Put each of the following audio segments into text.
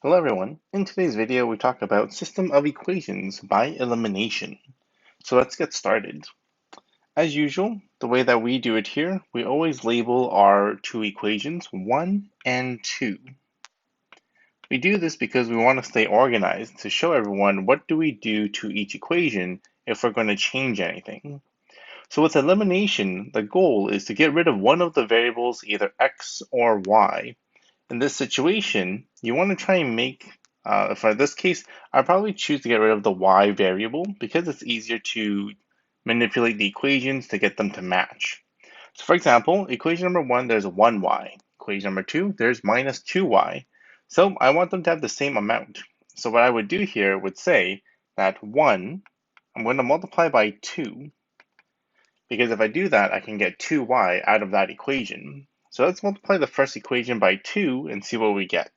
Hello everyone. In today's video, we talk about system of equations by elimination. So let's get started. As usual, the way that we do it here, we always label our two equations 1 and 2. We do this because we want to stay organized to show everyone what do we do to each equation if we're going to change anything. So with elimination, the goal is to get rid of one of the variables, either x or y. In this situation, you want to try and make, for this case, I'd probably choose to get rid of the y variable because it's easier to manipulate the equations to get them to match. So for example, equation number 1, there's 1y. Equation number 2, there's minus 2y. So I want them to have the same amount. So what I would do here would say that 1, I'm going to multiply by 2, because if I do that, I can get 2y out of that equation. So let's multiply the first equation by 2 and see what we get.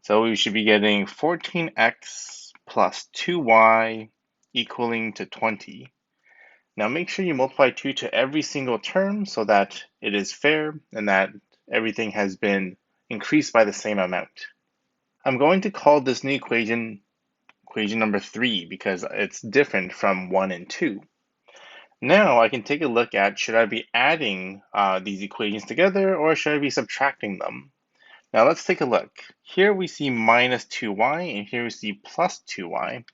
So we should be getting 14x plus 2y equaling to 20. Now make sure you multiply 2 to every single term so that it is fair and that everything has been increased by the same amount. I'm going to call this new equation equation number 3 because it's different from 1 and 2. Now I can take a look at, should I be adding these equations together or should I be subtracting them? Now let's take a look. Here we see minus 2y and here we see plus 2y.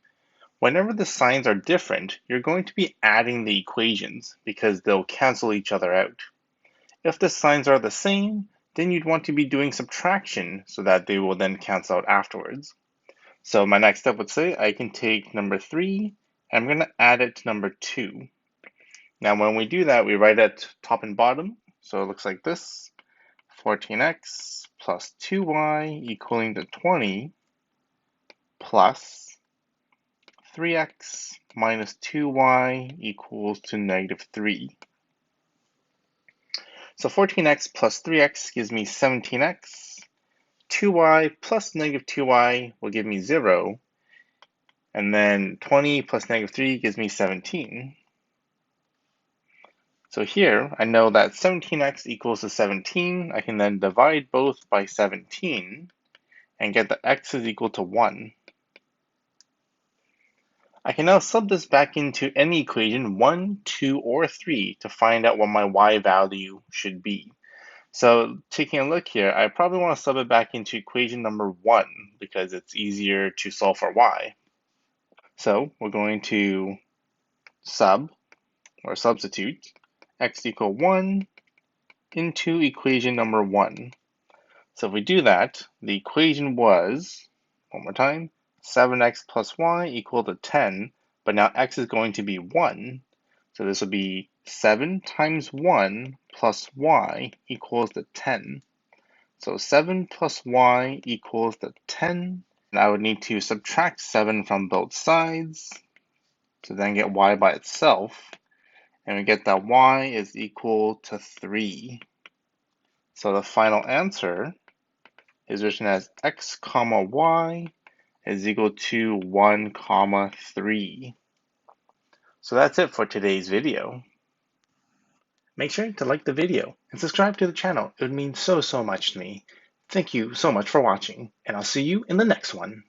Whenever the signs are different, you're going to be adding the equations because they'll cancel each other out. If the signs are the same, then you'd want to be doing subtraction so that they will then cancel out afterwards. So my next step would say I can take number 3 and I'm going to add it to number 2. Now when we do that, we write it top and bottom. So it looks like this. 14x plus 2y equaling to 20 plus 3x minus 2y equals to negative 3. So 14x plus 3x gives me 17x. 2y plus negative 2y will give me 0. And then 20 plus negative 3 gives me 17. So here, I know that 17x equals to 17. I can then divide both by 17 and get that x is equal to 1. I can now sub this back into any equation, 1, 2, or 3, to find out what my y value should be. So taking a look here, I probably want to sub it back into equation number 1 because it's easier to solve for y. So we're going to substitute x equal 1 into equation number 1. So if we do that, the equation was, one more time, 7x plus y equal to 10, but now x is going to be 1. So this will be 7 times 1 plus y equals to 10. So 7 plus y equals to 10. And I would need to subtract 7 from both sides to then get y by itself. And we get that y is equal to 3. So the final answer is written as x comma y is equal to 1 comma 3. So that's it for today's video. Make sure to like the video and subscribe to the channel. It would mean so much to me. Thank you so much for watching, and I'll see you in the next one.